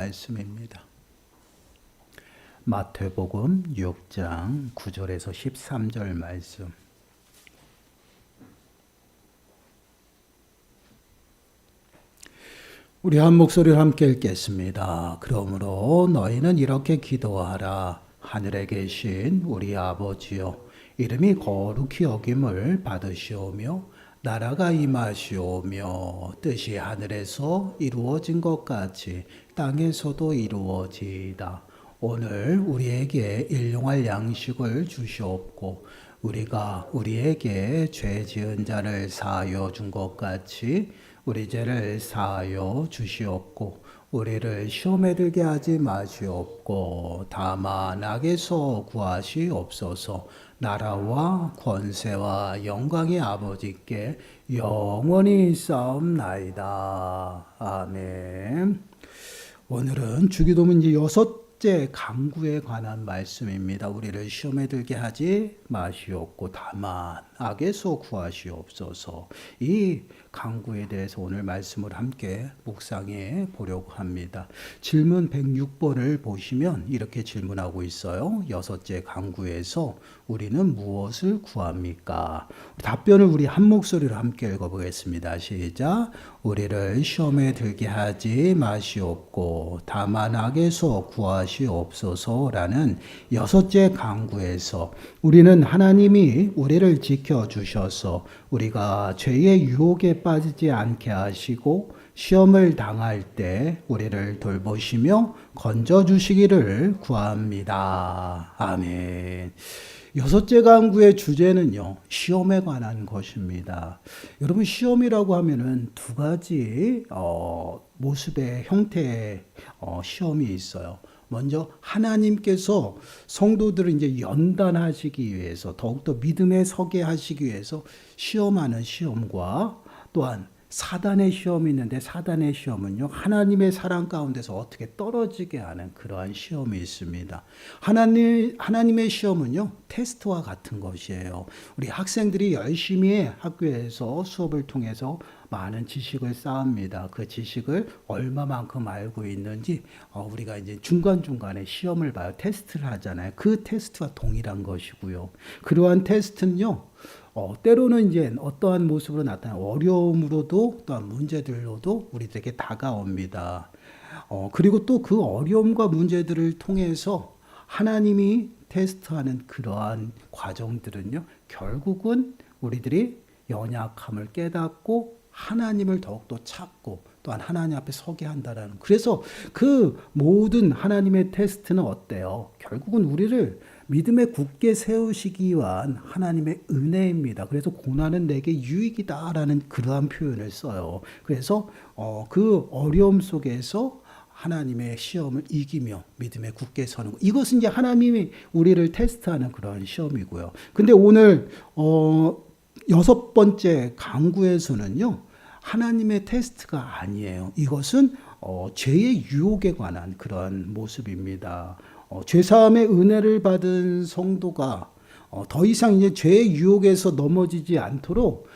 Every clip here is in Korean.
말씀입니다. 마태복음 6장 9절에서 13절 말씀. 우리 한 목소리를 함께 읽겠습니다. 그러므로 너희는 이렇게 기도하라. 하늘에 계신 우리 아버지여, 이름이 거룩히 여김을 받으시오며 나라가 임하시오며 뜻이 하늘에서 이루어진 것 같이 땅에서도 이루어지이다. 오늘 우리에게 일용할 양식을 주시옵고 우리가 우리에게 죄 지은 자를 사하여 준 것 같이 우리 죄를 사하여 주시옵고 우리를 시험에 들게 하지 마시옵고 다만 악에서 구하시옵소서. 나라와 권세와 영광이 아버지께 영원히 있사옵나이다. 아멘. 오늘은 주기도문지 6째 강구에 관한 말씀입니다. 우리를 시험에 들게 하지 마시옵고 다만 악에서 구하시옵소서. 이 강구에 대해서 오늘 말씀을 함께 묵상해 보려고 합니다. 질문 106번을 보시면 이렇게 질문하고 있어요. 6째 강구에서 우리는 무엇을 구합니까? 답변을 우리 한 목소리로 함께 읽어보겠습니다. 시작. 우리를 시험에 들게 하지 마시옵고 다만 악에서 구하시옵소서라는 6째 강구에서 우리는 하나님이 우리를 지켜주셔서 우리가 죄의 유혹에 빠지지 않게 하시고 시험을 당할 때 우리를 돌보시며 건져주시기를 구합니다. 아멘. 6째 강구의 주제는요, 시험에 관한 것입니다. 여러분, 시험이라고 하면은 두 가지 모습의 형태의 시험이 있어요. 먼저 하나님께서 성도들을 이제 연단하시기 위해서 더욱더 믿음에 서게 하시기 위해서 시험하는 시험과 또한 사단의 시험이 있는데 사단의 시험은요, 하나님의 사랑 가운데서 어떻게 떨어지게 하는 그러한 시험이 있습니다. 하나님의 시험은요, 테스트와 같은 것이에요. 우리 학생들이 열심히 학교에서 수업을 통해서 많은 지식을 쌓습니다. 그 지식을 얼마만큼 알고 있는지 우리가 이제 중간중간에 시험을 봐요. 테스트를 하잖아요. 그 테스트와 동일한 것이고요. 그러한 테스트는요, 때로는 이제 어떠한 모습으로 나타나요. 어려움으로도 또한 문제들로도 우리들에게 다가옵니다. 그리고 또 그 어려움과 문제들을 통해서 하나님이 테스트하는 그러한 과정들은요, 결국은 우리들이 연약함을 깨닫고 하나님을 더욱더 찾고 또한 하나님 앞에 서게 한다라는. 그래서 그 모든 하나님의 테스트는 어때요? 결국은 우리를 믿음에 굳게 세우시기 위한 하나님의 은혜입니다. 그래서 고난은 내게 유익이다라는 그러한 표현을 써요. 그래서 그 어려움 속에서 하나님의 시험을 이기며 믿음에 굳게 서는 것. 이것은 이제 하나님이 우리를 테스트하는 그런 시험이고요. 근데 오늘 6번째 강구에서는요, 하나님의 테스트가 아니에요. 이것은 죄의 유혹에 관한 그런 모습입니다. 죄사함의 은혜를 받은 성도가 더 이상 이제 죄의 유혹에서 넘어지지 않도록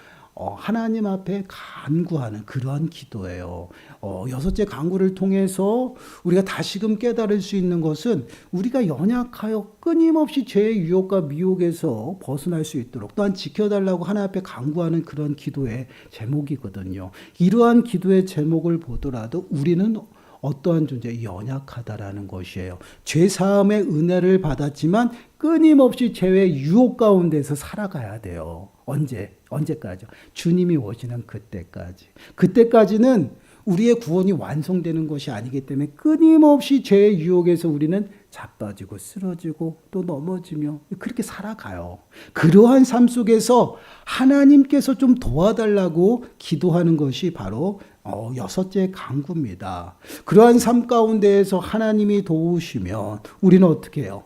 하나님 앞에 간구하는 그러한 기도예요. 6째 강구를 통해서 우리가 다시금 깨달을 수 있는 것은 우리가 연약하여 끊임없이 죄의 유혹과 미혹에서 벗어날 수 있도록 또한 지켜달라고 하나님 앞에 간구하는 그런 기도의 제목이거든요. 이러한 기도의 제목을 보더라도 우리는 어떠한 존재, 연약하다라는 것이에요. 죄사함의 은혜를 받았지만 끊임없이 죄의 유혹 가운데서 살아가야 돼요. 언제까지요? 주님이 오시는 그때까지. 그때까지는 우리의 구원이 완성되는 것이 아니기 때문에 끊임없이 죄의 유혹에서 우리는 자빠지고 쓰러지고 또 넘어지며 그렇게 살아가요. 그러한 삶 속에서 하나님께서 좀 도와달라고 기도하는 것이 바로 6째 강구입니다. 그러한 삶 가운데에서 하나님이 도우시면 우리는 어떻게 해요?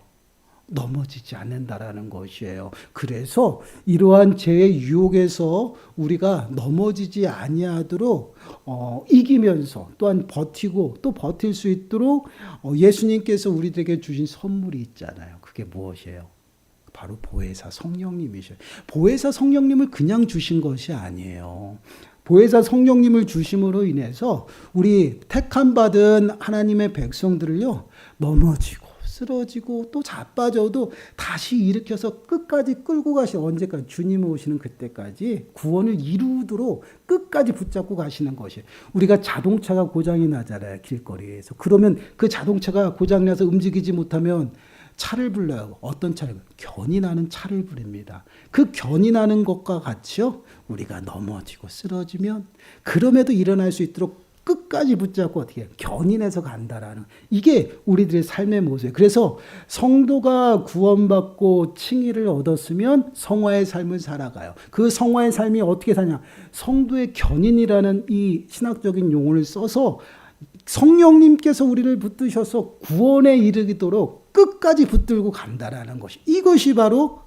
넘어지지 않는다라는 것이에요. 그래서 이러한 죄의 유혹에서 우리가 넘어지지 아니하도록 이기면서 또한 버티고 또 버틸 수 있도록 예수님께서 우리들에게 주신 선물이 있잖아요. 그게 무엇이에요? 바로 보혜사 성령님이셔요. 보혜사 성령님을 그냥 주신 것이 아니에요. 보혜사 성령님을 주심으로 인해서 우리 택함 받은 하나님의 백성들을요, 넘어지고 쓰러지고 또 자빠져도 다시 일으켜서 끝까지 끌고 가시는, 언제까지? 주님 오시는 그때까지 구원을 이루도록 끝까지 붙잡고 가시는 것이. 우리가 자동차가 고장이 나잖아요, 길거리에서. 그러면 그 자동차가 고장나서 움직이지 못하면 차를 불러요. 어떤 차를? 견이 나는 차를 부릅니다. 그 견이 나는 것과 같이요, 우리가 넘어지고 쓰러지면 그럼에도 일어날 수 있도록 끝까지 붙잡고 어떻게 해요? 견인해서 간다라는, 이게 우리들의 삶의 모습이에요. 그래서 성도가 구원받고 칭의를 얻었으면 성화의 삶을 살아가요. 그 성화의 삶이 어떻게 사냐? 성도의 견인이라는 이 신학적인 용어를 써서 성령님께서 우리를 붙드셔서 구원에 이르도록 끝까지 붙들고 간다라는 것이, 이것이 바로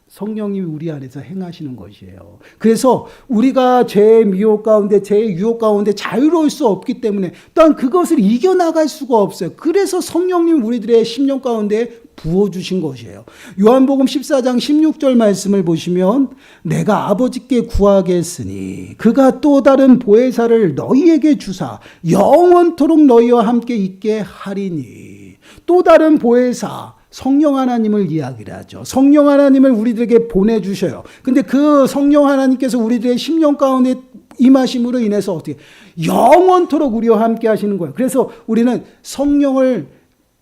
성령님이 우리 안에서 행하시는 것이에요. 그래서 우리가 죄의 미혹 가운데, 죄의 유혹 가운데 자유로울 수 없기 때문에 또한 그것을 이겨나갈 수가 없어요. 그래서 성령님 우리들의 심령 가운데 부어주신 것이에요. 요한복음 14장 16절 말씀을 보시면, 내가 아버지께 구하겠으니 그가 또 다른 보혜사를 너희에게 주사 영원토록 너희와 함께 있게 하리니. 또 다른 보혜사, 성령 하나님을 이야기를 하죠. 성령 하나님을 우리들에게 보내주셔요. 근데 그 성령 하나님께서 우리들의 심령 가운데 임하심으로 인해서 어떻게 영원토록 우리와 함께 하시는 거예요. 그래서 우리는 성령을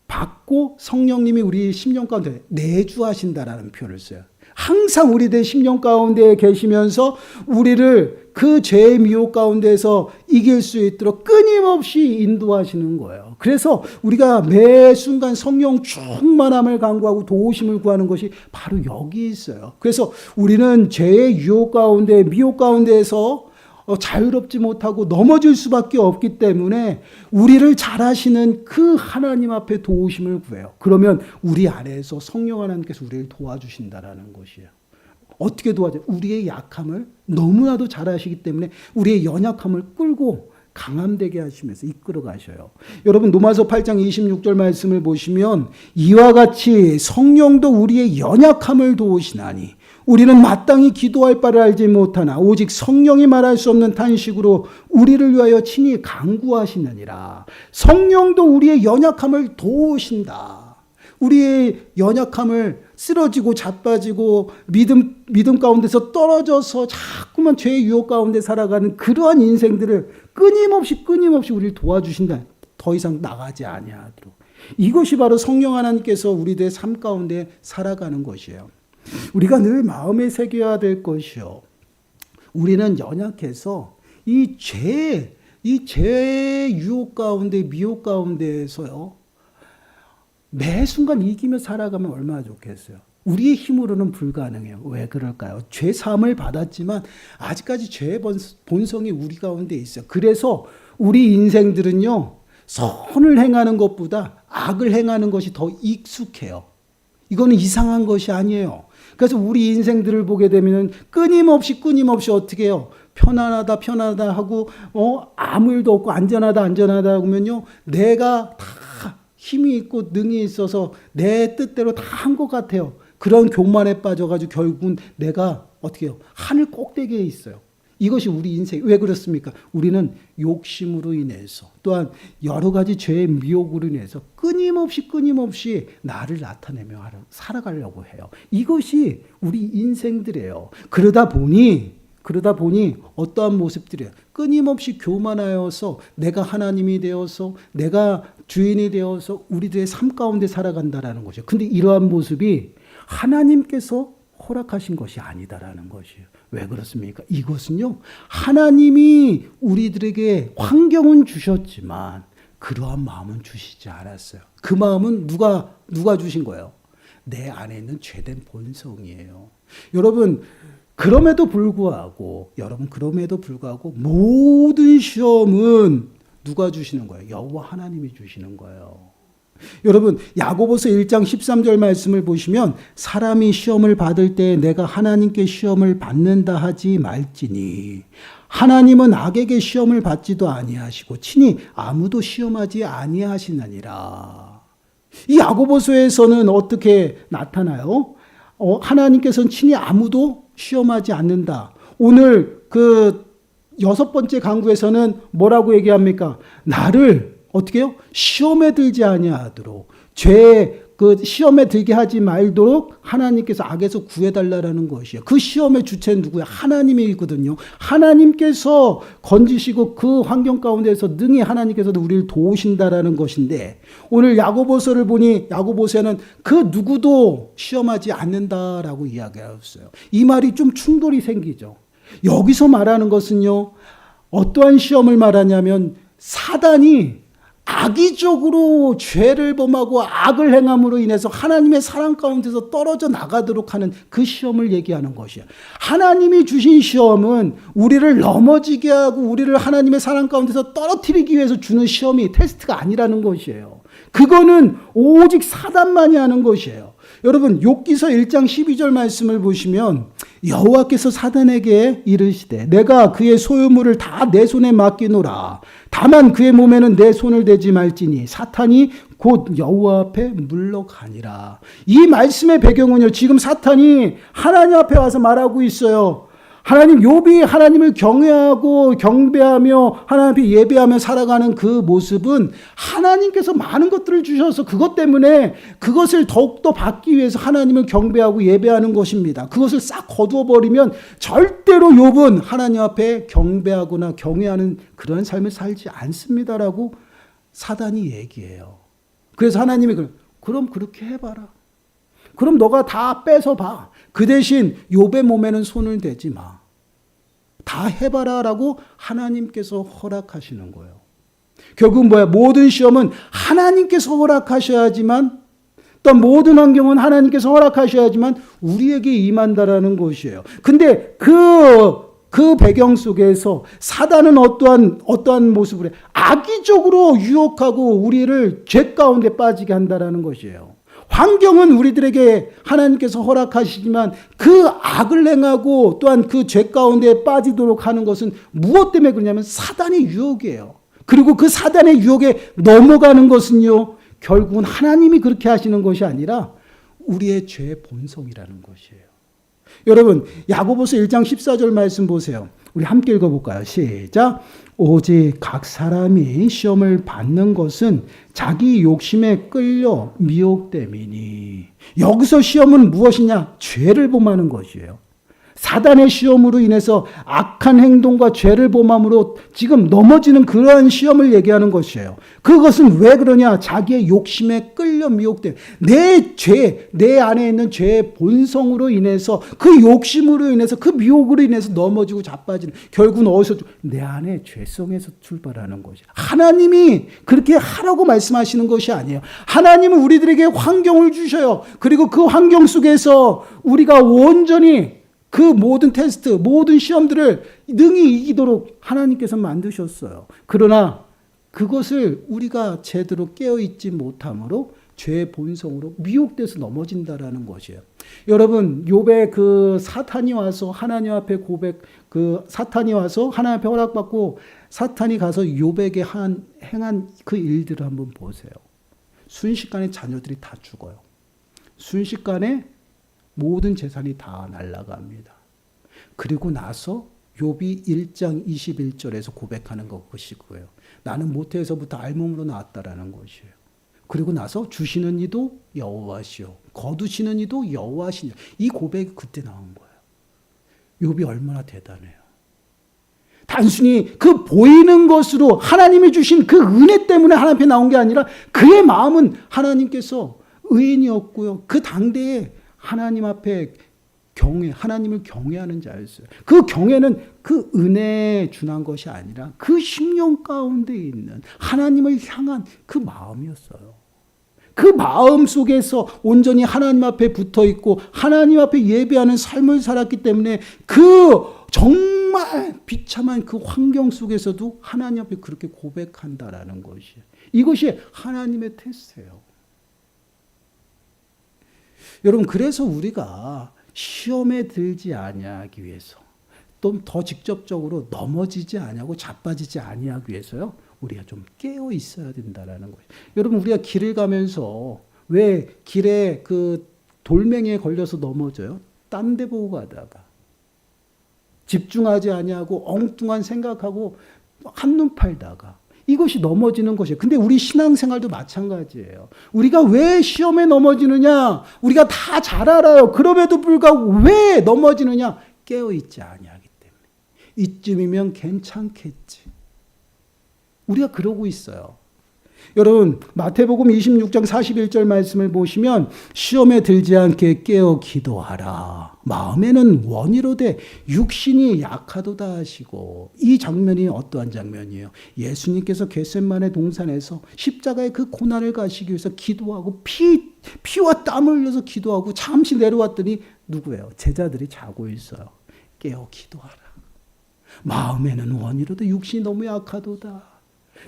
받고 성령님이 우리 심령 가운데 내주하신다라는 표현을 써요. 항상 우리들 심령 가운데 계시면서 우리를 그 죄의 미혹 가운데서 이길 수 있도록 끊임없이 인도하시는 거예요. 그래서 우리가 매 순간 성령 충만함을 간구하고 도우심을 구하는 것이 바로 여기 있어요. 그래서 우리는 죄의 유혹 가운데, 미혹 가운데에서 자유롭지 못하고 넘어질 수밖에 없기 때문에 우리를 잘하시는 그 하나님 앞에 도우심을 구해요. 그러면 우리 안에서 성령 하나님께서 우리를 도와주신다라는 것이에요. 어떻게 도와줘요? 우리의 약함을 너무나도 잘하시기 때문에 우리의 연약함을 끌고 강함되게 하시면서 이끌어 가셔요. 여러분, 로마서 8장 26절 말씀을 보시면, 이와 같이 성령도 우리의 연약함을 도우시나니 우리는 마땅히 기도할 바를 알지 못하나 오직 성령이 말할 수 없는 탄식으로 우리를 위하여 친히 간구하시느니라. 성령도 우리의 연약함을 도우신다. 우리의 연약함을, 쓰러지고 자빠지고 믿음 가운데서 떨어져서 자꾸만 죄의 유혹 가운데 살아가는 그러한 인생들을 끊임없이 우리를 도와주신다. 더 이상 나가지 아니하도록. 이것이 바로 성령 하나님께서 우리들의 삶 가운데 살아가는 것이에요. 우리가 늘 마음에 새겨야 될 것이요, 우리는 연약해서 이 죄의 유혹 가운데, 미혹 가운데에서요, 매 순간 이기며 살아가면 얼마나 좋겠어요. 우리의 힘으로는 불가능해요. 왜 그럴까요? 죄 사함을 받았지만 아직까지 죄의 본성이 우리 가운데 있어요. 그래서 우리 인생들은요, 선을 행하는 것보다 악을 행하는 것이 더 익숙해요. 이거는 이상한 것이 아니에요. 그래서 우리 인생들을 보게 되면 끊임없이 어떻게 해요? 편안하다 하고 아무 일도 없고 안전하다 하면요, 내가 다 힘이 있고 능이 있어서 내 뜻대로 다 한 것 같아요. 그런 교만에 빠져가지고 결국은 내가 어떻게 해요? 하늘 꼭대기에 있어요. 이것이 우리 인생. 왜 그렇습니까? 우리는 욕심으로 인해서, 또한 여러 가지 죄의 미혹으로 인해서 끊임없이 나를 나타내며 살아가려고 해요. 이것이 우리 인생들이에요. 그러다 보니 어떠한 모습들이에요? 끊임없이 교만하여서 내가 하나님이 되어서, 내가 주인이 되어서 우리들의 삶 가운데 살아간다라는 거죠. 근데 이러한 모습이 하나님께서 허락하신 것이 아니다라는 것이에요. 왜 그렇습니까? 이것은요, 하나님이 우리들에게 환경은 주셨지만 그러한 마음은 주시지 않았어요. 그 마음은 누가 주신 거예요? 내 안에 있는 죄된 본성이에요. 여러분, 그럼에도 불구하고 모든 시험은 누가 주시는 거예요? 여호와 하나님이 주시는 거예요. 여러분, 야고보서 1장 13절 말씀을 보시면, 사람이 시험을 받을 때 내가 하나님께 시험을 받는다 하지 말지니 하나님은 악에게 시험을 받지도 아니하시고 친히 아무도 시험하지 아니하시느니라. 이 야고보서에서는 어떻게 나타나요? 하나님께서는 친히 아무도 시험하지 않는다. 오늘 6번째 강구에서는 뭐라고 얘기합니까? 나를 어떻게 해요? 시험에 들지 아니하도록 그 시험에 들게 하지 말도록 하나님께서 악에서 구해달라는 것이에요. 그 시험의 주체는 누구야? 하나님이거든요. 하나님께서 건지시고 그 환경 가운데서 능히 하나님께서도 우리를 도우신다라는 것인데, 오늘 야고보서를 보니 야고보서에는 그 누구도 시험하지 않는다라고 이야기하였어요. 이 말이 좀 충돌이 생기죠. 여기서 말하는 것은요, 어떠한 시험을 말하냐면 사단이 악의적으로 죄를 범하고 악을 행함으로 인해서 하나님의 사랑 가운데서 떨어져 나가도록 하는 그 시험을 얘기하는 것이야. 하나님이 주신 시험은 우리를 넘어지게 하고 우리를 하나님의 사랑 가운데서 떨어뜨리기 위해서 주는 시험이 테스트가 아니라는 것이에요. 그거는 오직 사단만이 하는 것이에요. 여러분, 욥기서 1장 12절 말씀을 보시면 여호와께서 사단에게 이르시되 내가 그의 소유물을 다 내 손에 맡기노라. 다만 그의 몸에는 내 손을 대지 말지니 사탄이 곧 여호와 앞에 물러가니라. 이 말씀의 배경은요, 지금 사탄이 하나님 앞에 와서 말하고 있어요. 하나님, 욥이 하나님을 경외하고 경배하며 하나님 앞에 예배하며 살아가는 그 모습은 하나님께서 많은 것들을 주셔서 그것 때문에 그것을 더욱더 받기 위해서 하나님을 경배하고 예배하는 것입니다. 그것을 싹 거두어버리면 절대로 욥은 하나님 앞에 경배하거나 경외하는 그런 삶을 살지 않습니다라고 사단이 얘기해요. 그래서 하나님이 그럼 그렇게 해봐라. 그럼 너가 다 뺏어봐. 그 대신 욥의 몸에는 손을 대지 마. 다 해봐라라고 하나님께서 허락하시는 거예요. 결국 뭐야? 모든 시험은 하나님께서 허락하셔야지만, 또 모든 환경은 하나님께서 허락하셔야지만 우리에게 임한다라는 것이에요. 근데 그 배경 속에서 사단은 어떠한 모습을 해? 악의적으로 유혹하고 우리를 죄 가운데 빠지게 한다라는 것이에요. 환경은 우리들에게 하나님께서 허락하시지만 그 악을 행하고 또한 그 죄 가운데 빠지도록 하는 것은 무엇 때문에 그러냐면 사단의 유혹이에요. 그리고 그 사단의 유혹에 넘어가는 것은요, 결국은 하나님이 그렇게 하시는 것이 아니라 우리의 죄의 본성이라는 것이에요. 여러분, 야고보서 1장 14절 말씀 보세요. 우리 함께 읽어볼까요? 시작. 오직 각 사람이 시험을 받는 것은 자기 욕심에 끌려 미혹됨이니. 여기서 시험은 무엇이냐? 죄를 범하는 것이에요. 사단의 시험으로 인해서 악한 행동과 죄를 범함으로 지금 넘어지는 그러한 시험을 얘기하는 것이에요. 그것은 왜 그러냐? 자기의 욕심에 끌려 미혹돼. 내 안에 있는 죄의 본성으로 인해서, 그 욕심으로 인해서, 그 미혹으로 인해서 넘어지고 자빠지는, 결국은 어디서? 내 안에 죄성에서 출발하는 것이에요. 하나님이 그렇게 하라고 말씀하시는 것이 아니에요. 하나님은 우리들에게 환경을 주셔요. 그리고 그 환경 속에서 우리가 온전히 그 모든 테스트, 모든 시험들을 능히 이기도록 하나님께서 만드셨어요. 그러나 그것을 우리가 제대로 깨어있지 못함으로 죄의 본성으로 미혹돼서 넘어진다라는 것이에요. 여러분, 욥의 그 사탄이 와서 하나님 앞에 사탄이 와서 하나님 앞에 허락받고 사탄이 가서 욥에게 행한 그 일들을 한번 보세요. 순식간에 자녀들이 다 죽어요. 순식간에 모든 재산이 다 날아갑니다. 그리고 나서 욥이 1장 21절에서 고백하는 것이 그거예요. 나는 모태에서부터 알몸으로 나왔다라는 것이에요. 그리고 나서 주시는 이도 여호와시요 거두시는 이도 여호와시냐. 이 고백이 그때 나온 거예요. 욥이 얼마나 대단해요. 단순히 그 보이는 것으로 하나님이 주신 그 은혜 때문에 하나님 앞에 나온 게 아니라 그의 마음은 하나님께서 의인이었고요. 그 당대에 하나님 앞에 하나님을 경외하는 자였어요. 그 경외는 그 은혜에 준한 것이 아니라 그 심령 가운데 있는 하나님을 향한 그 마음이었어요. 그 마음 속에서 온전히 하나님 앞에 붙어 있고 하나님 앞에 예배하는 삶을 살았기 때문에 그 정말 비참한 그 환경 속에서도 하나님 앞에 그렇게 고백한다라는 것이에요. 이것이 하나님의 테스트예요. 여러분, 그래서 우리가 시험에 들지 아니하기 위해서, 또 더 직접적으로 넘어지지 아니하고 자빠지지 아니하기 위해서요, 우리가 좀 깨어 있어야 된다라는 거예요. 여러분, 우리가 길을 가면서 왜 길에 그 돌멩이에 걸려서 넘어져요? 딴 데 보고 가다가. 집중하지 아니하고 엉뚱한 생각하고 한눈 팔다가 이것이 넘어지는 것이에요. 근데 우리 신앙생활도 마찬가지예요. 우리가 왜 시험에 넘어지느냐? 우리가 다 잘 알아요. 그럼에도 불구하고 왜 넘어지느냐? 깨어있지 아니하기 때문에. 이쯤이면 괜찮겠지. 우리가 그러고 있어요. 여러분 마태복음 26장 41절 말씀을 보시면 시험에 들지 않게 깨어 기도하라. 마음에는 원이로되 육신이 약하도다 하시고, 이 장면이 어떠한 장면이에요? 예수님께서 겟세마네 동산에서 십자가의 그 고난을 가시기 위해서 기도하고 피와 땀을 흘려서 기도하고 잠시 내려왔더니 누구예요? 제자들이 자고 있어요. 깨어 기도하라. 마음에는 원이로되 육신이 너무 약하도다.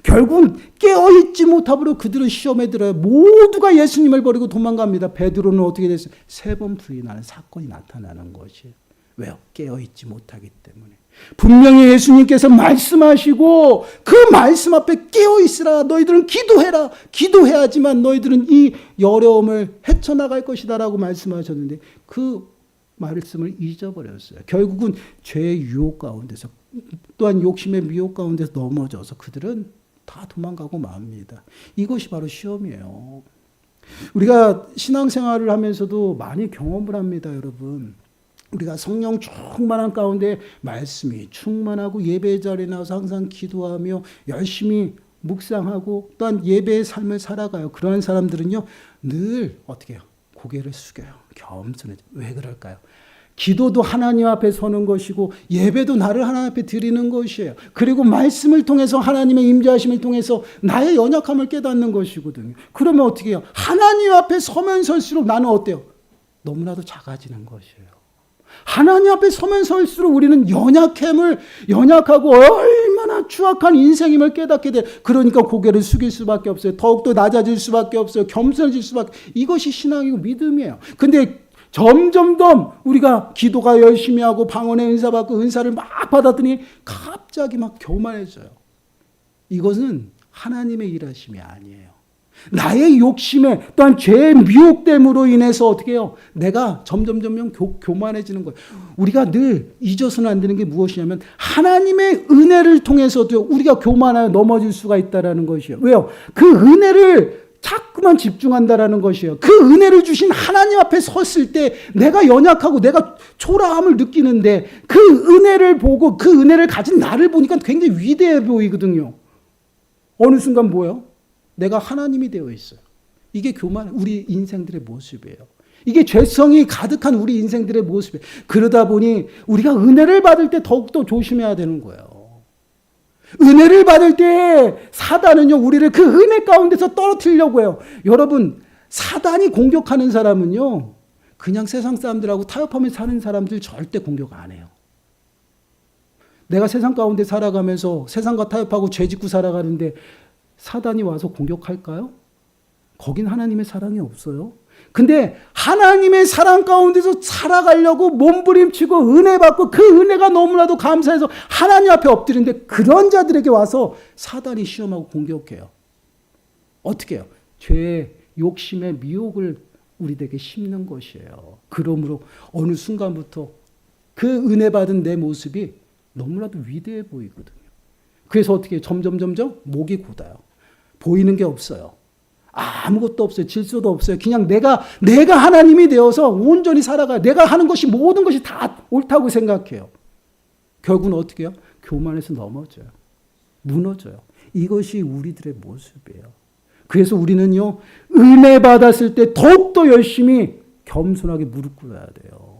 결국은 깨어있지 못하므로 그들은 시험에 들어요. 모두가 예수님을 버리고 도망갑니다. 베드로는 어떻게 됐어요? 3번 부인하는 사건이 나타나는 것이에요. 왜요? 깨어있지 못하기 때문에. 분명히 예수님께서 말씀하시고 그 말씀 앞에 깨어있으라. 너희들은 기도해라. 기도해야지만 너희들은 이 어려움을 헤쳐나갈 것이다 라고 말씀하셨는데 그 말씀을 잊어버렸어요. 결국은 죄의 유혹 가운데서, 또한 욕심의 미혹 가운데서 넘어져서 그들은 다 도망가고 맙니다. 이것이 바로 시험이에요. 우리가 신앙생활을 하면서도 많이 경험을 합니다, 여러분. 우리가 성령 충만한 가운데 말씀이 충만하고 예배 자리에 나와서 항상 기도하며 열심히 묵상하고 또한 예배의 삶을 살아가요. 그러한 사람들은요, 늘 어떻게 해요? 고개를 숙여요. 겸손해져. 왜 그럴까요? 기도도 하나님 앞에 서는 것이고 예배도 나를 하나님 앞에 드리는 것이에요. 그리고 말씀을 통해서 하나님의 임재하심을 통해서 나의 연약함을 깨닫는 것이거든요. 그러면 어떻게 해요? 하나님 앞에 서면 설수록 나는 어때요? 너무나도 작아지는 것이에요. 하나님 앞에 서면 설수록 우리는 연약하고 얼마나 추악한 인생임을 깨닫게 돼. 그러니까 고개를 숙일 수밖에 없어요. 더욱더 낮아질 수밖에 없어요. 겸손해질 수밖에. 이것이 신앙이고 믿음이에요. 근데 점점 더 우리가 기도가 열심히 하고 방언의 은사 받고 은사를 막 받았더니 갑자기 막 교만해져요. 이것은 하나님의 일하심이 아니에요. 나의 욕심에 또한 죄의 미혹됨으로 인해서 어떻게 해요? 내가 점점 교만해지는 거예요. 우리가 늘 잊어서는 안 되는 게 무엇이냐면 하나님의 은혜를 통해서도 우리가 교만하여 넘어질 수가 있다는 것이에요. 왜요? 그 은혜를 자꾸만 집중한다라는 것이에요. 그 은혜를 주신 하나님 앞에 섰을 때 내가 연약하고 내가 초라함을 느끼는데 그 은혜를 보고 그 은혜를 가진 나를 보니까 굉장히 위대해 보이거든요. 어느 순간 뭐예요? 내가 하나님이 되어 있어요. 이게 우리 인생들의 모습이에요. 이게 죄성이 가득한 우리 인생들의 모습이에요. 그러다 보니 우리가 은혜를 받을 때 더욱더 조심해야 되는 거예요. 은혜를 받을 때 사단은요, 우리를 그 은혜 가운데서 떨어뜨리려고 해요. 여러분, 사단이 공격하는 사람은요, 그냥 세상 사람들하고 타협하면서 사는 사람들 절대 공격 안 해요. 내가 세상 가운데 살아가면서 세상과 타협하고 죄 짓고 살아가는데 사단이 와서 공격할까요? 거긴 하나님의 사랑이 없어요. 근데 하나님의 사랑 가운데서 살아가려고 몸부림치고 은혜 받고 그 은혜가 너무나도 감사해서 하나님 앞에 엎드리는데 그런 자들에게 와서 사단이 시험하고 공격해요. 어떻게 해요? 죄의 욕심의 미혹을 우리에게 심는 것이에요. 그러므로 어느 순간부터 그 은혜 받은 내 모습이 너무나도 위대해 보이거든요. 그래서 어떻게 해요? 점점 목이 곧아요. 보이는 게 없어요. 아무것도 없어요. 질서도 없어요. 그냥 내가 하나님이 되어서 온전히 살아가요. 내가 하는 것이 모든 것이 다 옳다고 생각해요. 결국은 어떻게 해요? 교만해서 넘어져요. 무너져요. 이것이 우리들의 모습이에요. 그래서 우리는요, 은혜 받았을 때 더욱더 열심히 겸손하게 무릎 꿇어야 돼요.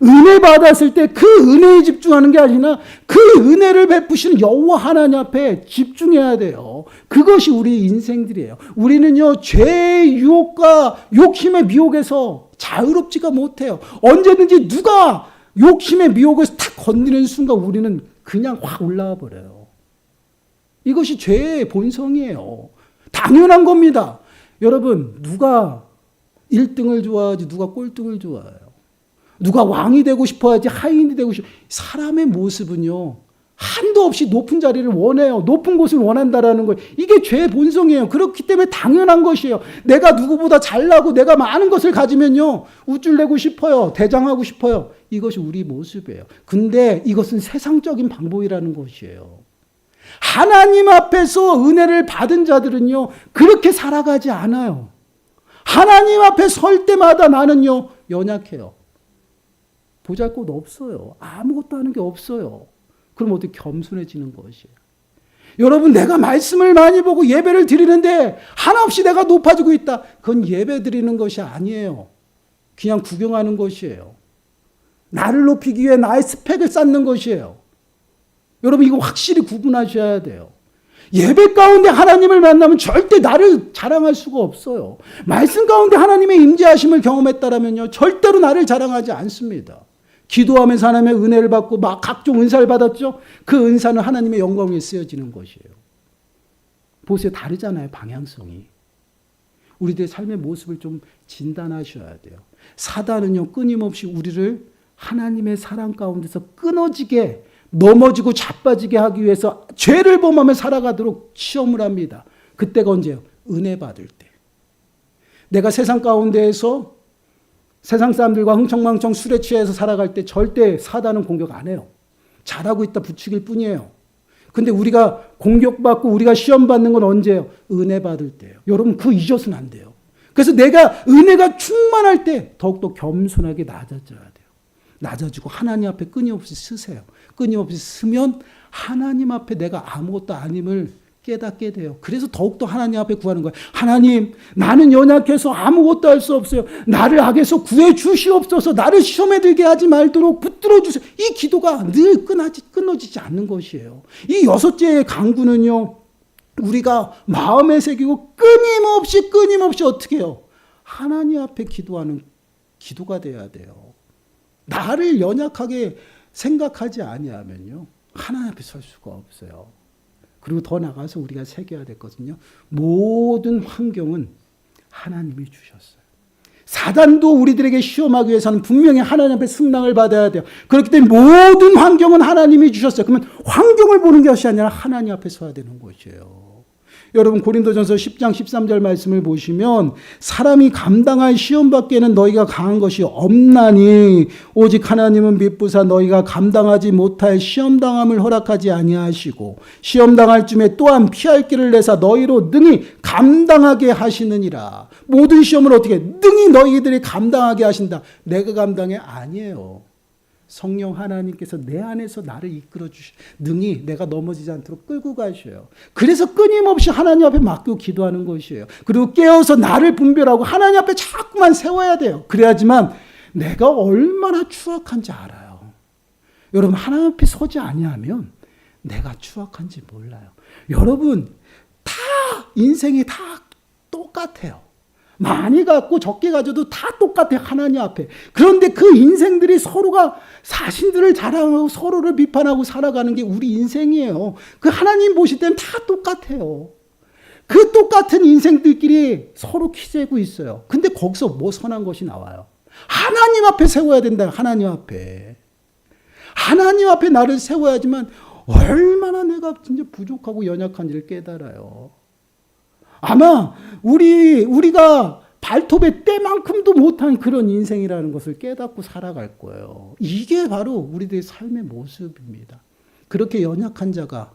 은혜 받았을 때 그 은혜에 집중하는 게 아니라 그 은혜를 베푸시는 여호와 하나님 앞에 집중해야 돼요. 그것이 우리 인생들이에요. 우리는요, 죄의 유혹과 욕심의 미혹에서 자유롭지가 못해요. 언제든지 누가 욕심의 미혹을 탁 건드리는 순간 우리는 그냥 확 올라와 버려요. 이것이 죄의 본성이에요. 당연한 겁니다. 여러분, 누가 1등을 좋아하지 누가 꼴등을 좋아해요? 누가 왕이 되고 싶어 하지 하인이 되고 싶어. 사람의 모습은요, 한도 없이 높은 자리를 원해요. 높은 곳을 원한다라는 거예요. 이게 죄의 본성이에요. 그렇기 때문에 당연한 것이에요. 내가 누구보다 잘나고 내가 많은 것을 가지면요, 우쭐내고 싶어요. 대장하고 싶어요. 이것이 우리 모습이에요. 근데 이것은 세상적인 방법이라는 것이에요. 하나님 앞에서 은혜를 받은 자들은요, 그렇게 살아가지 않아요. 하나님 앞에 설 때마다 나는요, 연약해요. 보잘것 없어요. 아무것도 하는 게 없어요. 그럼 어떻게 겸손해지는 것이에요. 여러분, 내가 말씀을 많이 보고 예배를 드리는데 한없이 내가 높아지고 있다. 그건 예배 드리는 것이 아니에요. 그냥 구경하는 것이에요. 나를 높이기 위해 나의 스펙을 쌓는 것이에요. 여러분, 이거 확실히 구분하셔야 돼요. 예배 가운데 하나님을 만나면 절대 나를 자랑할 수가 없어요. 말씀 가운데 하나님의 임재하심을 경험했다라면요, 절대로 나를 자랑하지 않습니다. 기도하면서 하나님의 은혜를 받고 막 각종 은사를 받았죠. 그 은사는 하나님의 영광을 위해 쓰여지는 것이에요. 보세요, 다르잖아요, 방향성이. 우리들의 삶의 모습을 좀 진단하셔야 돼요. 사단은요, 끊임없이 우리를 하나님의 사랑 가운데서 끊어지게, 넘어지고 자빠지게 하기 위해서 죄를 범하며 살아가도록 시험을 합니다. 그때가 언제예요? 은혜 받을 때. 내가 세상 가운데에서 세상 사람들과 흥청망청 술에 취해서 살아갈 때 절대 사단은 공격 안 해요. 잘하고 있다 부추길 뿐이에요. 근데 우리가 공격받고 우리가 시험받는 건 언제예요? 은혜 받을 때예요. 여러분, 그거 잊어서는 안 돼요. 그래서 내가 은혜가 충만할 때 더욱더 겸손하게 낮아져야 돼요. 낮아지고 하나님 앞에 끊임없이 쓰세요. 끊임없이 쓰면 하나님 앞에 내가 아무것도 아님을 깨닫게 돼요. 그래서 더욱더 하나님 앞에 구하는 거예요. 하나님, 나는 연약해서 아무것도 할 수 없어요. 나를 악에서 구해 주시옵소서. 나를 시험에 들게 하지 말도록 붙들어 주세요. 이 기도가 늘 끊어지지 않는 것이에요. 이 여섯째의 강구는요, 우리가 마음에 새기고 끊임없이 어떻게 해요? 하나님 앞에 기도하는 기도가 돼야 돼요. 나를 연약하게 생각하지 아니하면요, 하나님 앞에 설 수가 없어요. 그리고 더 나가서 우리가 새겨야 되거든요. 모든 환경은 하나님이 주셨어요. 사단도 우리들에게 시험하기 위해서는 분명히 하나님 앞에 승낙을 받아야 돼요. 그렇기 때문에 모든 환경은 하나님이 주셨어요. 그러면 환경을 보는 것이 아니라 하나님 앞에 서야 되는 것이에요. 여러분, 고린도전서 10장 13절 말씀을 보시면 사람이 감당할 시험 밖에는 너희가 강한 것이 없나니 오직 하나님은 미쁘사 너희가 감당하지 못할 시험당함을 허락하지 아니하시고 시험당할 쯤에 또한 피할 길을 내사 너희로 능히 감당하게 하시느니라. 모든 시험을 어떻게 능히 너희들이 감당하게 하신다. 내가 감당해? 아니에요. 성령 하나님께서 내 안에서 나를 이끌어 능히 내가 넘어지지 않도록 끌고 가셔요. 그래서 끊임없이 하나님 앞에 맡기고 기도하는 것이에요. 그리고 깨어서 나를 분별하고 하나님 앞에 자꾸만 세워야 돼요. 그래야지만 내가 얼마나 추악한지 알아요. 여러분, 하나님 앞에 서지 아니하면 내가 추악한지 몰라요. 여러분, 다 인생이 다 똑같아요. 많이 갖고 적게 가져도 다 똑같아요, 하나님 앞에. 그런데 그 인생들이 서로가 자신들을 자랑하고 서로를 비판하고 살아가는 게 우리 인생이에요. 그 하나님 보실 때는 다 똑같아요. 그 똑같은 인생들끼리 서로 키재고 있어요. 근데 거기서 뭐 선한 것이 나와요? 하나님 앞에 세워야 된다. 하나님 앞에. 하나님 앞에 나를 세워야지만 얼마나 내가 진짜 부족하고 연약한지를 깨달아요. 아마 우리가 발톱의 때만큼도 못한 그런 인생이라는 것을 깨닫고 살아갈 거예요. 이게 바로 우리들의 삶의 모습입니다. 그렇게 연약한 자가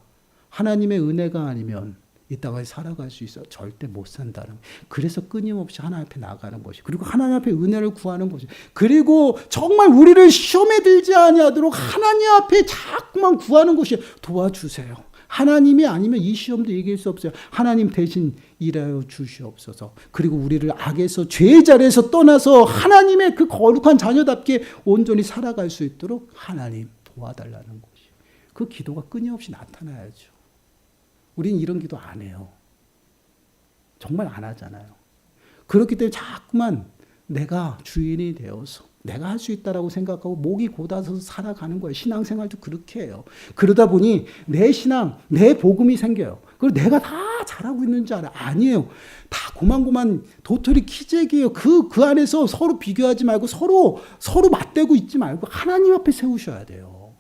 하나님의 은혜가 아니면 이 땅을 살아갈 수 있어 절대 못 산다는. 그래서 끊임없이 하나님 앞에 나가는 것이, 그리고 하나님 앞에 은혜를 구하는 것이, 그리고 정말 우리를 시험에 들지 아니하도록 하나님 앞에 자꾸만 구하는 것이 도와주세요. 하나님이 아니면 이 시험도 이길 수 없어요. 하나님 대신 일하여 주시옵소서. 그리고 우리를 악에서, 죄의 자리에서 떠나서 하나님의 그 거룩한 자녀답게 온전히 살아갈 수 있도록 하나님 도와달라는 것이, 그 기도가 끊임없이 나타나야죠. 우린 이런 기도 안 해요. 정말 안 하잖아요. 그렇기 때문에 자꾸만 내가 주인이 되어서 내가 할 수 있다라고 생각하고 목이 곧아서 살아가는 거예요. 신앙생활도 그렇게 해요. 그러다 보니 내 신앙, 내 복음이 생겨요. 그리고 내가 다 잘하고 있는 줄 알아. 아니에요. 다 고만고만 도토리 키재기예요. 그 안에서 서로 비교하지 말고 서로 맞대고 있지 말고 하나님 앞에 세우셔야 돼요.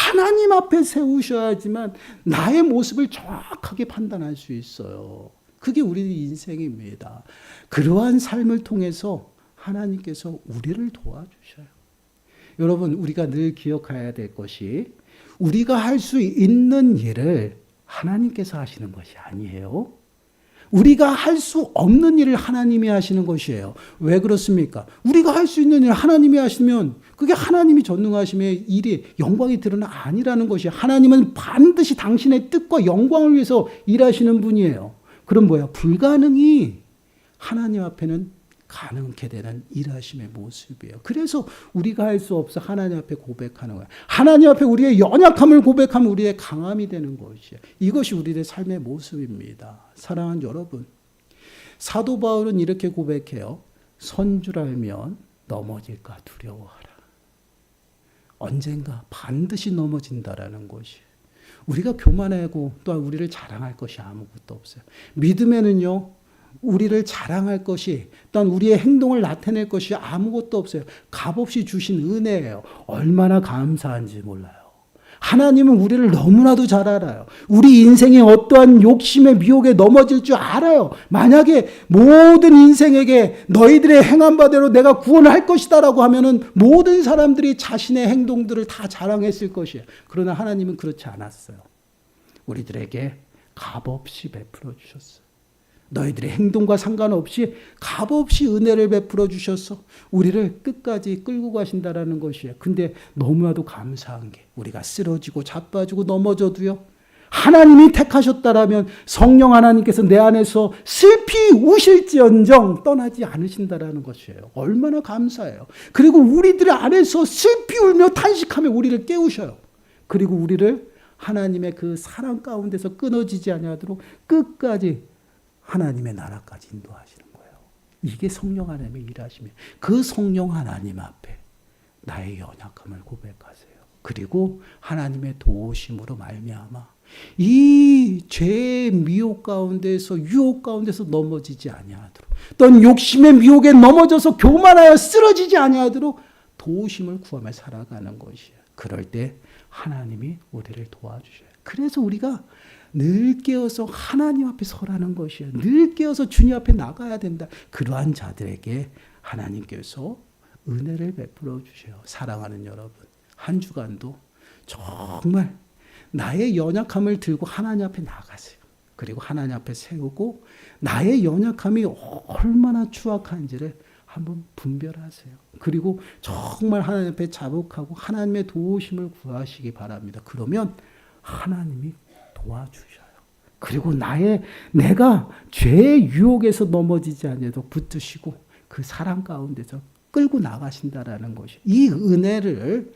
하나님 앞에 세우셔야지만 나의 모습을 정확하게 판단할 수 있어요. 그게 우리 인생입니다. 그러한 삶을 통해서 하나님께서 우리를 도와주셔요. 여러분, 우리가 늘 기억해야 될 것이 우리가 할 수 있는 일을 하나님께서 하시는 것이 아니에요. 우리가 할 수 없는 일을 하나님이 하시는 것이에요. 왜 그렇습니까? 우리가 할 수 있는 일을 하나님이 하시면 그게 하나님이 전능하심의 일이 영광이 드러나 아니라는 것이에요. 하나님은 반드시 당신의 뜻과 영광을 위해서 일하시는 분이에요. 그럼 뭐야? 불가능이 하나님 앞에는 가능케 되는 일하심의 모습이에요. 그래서 우리가 할 수 없어 하나님 앞에 고백하는 거예요. 하나님 앞에 우리의 연약함을 고백하면 우리의 강함이 되는 것이에요. 이것이 우리의 삶의 모습입니다. 사랑하는 여러분, 사도 바울은 이렇게 고백해요. 선줄 알면 넘어질까 두려워하라. 언젠가 반드시 넘어진다라는 것이. 우리가 교만하고 또한 우리를 자랑할 것이 아무것도 없어요. 믿음에는요, 우리를 자랑할 것이, 또한 우리의 행동을 나타낼 것이 아무것도 없어요. 값없이 주신 은혜예요. 얼마나 감사한지 몰라요. 하나님은 우리를 너무나도 잘 알아요. 우리 인생에 어떠한 욕심의 미혹에 넘어질 줄 알아요. 만약에 모든 인생에게 너희들의 행한 바대로 내가 구원을 할 것이다라고 하면은 모든 사람들이 자신의 행동들을 다 자랑했을 것이에요. 그러나 하나님은 그렇지 않았어요. 우리들에게 값없이 베풀어 주셨어요. 너희들의 행동과 상관없이 값없이 은혜를 베풀어 주셔서 우리를 끝까지 끌고 가신다라는 것이에요. 근데 너무나도 감사한 게 우리가 쓰러지고 자빠지고 넘어져도요, 하나님이 택하셨다라면 성령 하나님께서 내 안에서 슬피 우실지언정 떠나지 않으신다라는 것이에요. 얼마나 감사해요. 그리고 우리들 안에서 슬피 울며 탄식하며 우리를 깨우셔요. 그리고 우리를 하나님의 그 사랑 가운데서 끊어지지 아니하도록 끝까지 하나님의 나라까지 인도하시는 거예요. 이게 성령 하나님의 일하시면 그 성령 하나님 앞에 나의 연약함을 고백하세요. 그리고 하나님의 도우심으로 말미암아 이 죄의 미혹 가운데서 유혹 가운데서 넘어지지 아니하도록, 또는 욕심의 미혹에 넘어져서 교만하여 쓰러지지 아니하도록 도우심을 구하며 살아가는 것이에요. 그럴 때 하나님이 우리를 도와주셔요. 그래서 우리가 늘 깨어서 하나님 앞에 서라는 것이에요. 늘 깨어서 주님 앞에 나가야 된다. 그러한 자들에게 하나님께서 은혜를 베풀어 주셔요. 사랑하는 여러분, 한 주간도 정말 나의 연약함을 들고 하나님 앞에 나가세요. 그리고 하나님 앞에 세우고 나의 연약함이 얼마나 추악한지를 한번 분별하세요. 그리고 정말 하나님 앞에 자복하고 하나님의 도우심을 구하시기 바랍니다. 그러면 하나님이 도와주셔요. 그리고 내가 죄의 유혹에서 넘어지지 않아도 붙드시고 그 사랑 가운데서 끌고 나가신다라는 것이, 이 은혜를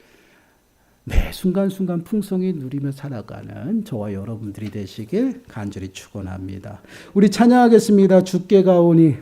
매 순간순간 풍성히 누리며 살아가는 저와 여러분들이 되시길 간절히 축원합니다. 우리 찬양하겠습니다. 주께 가오니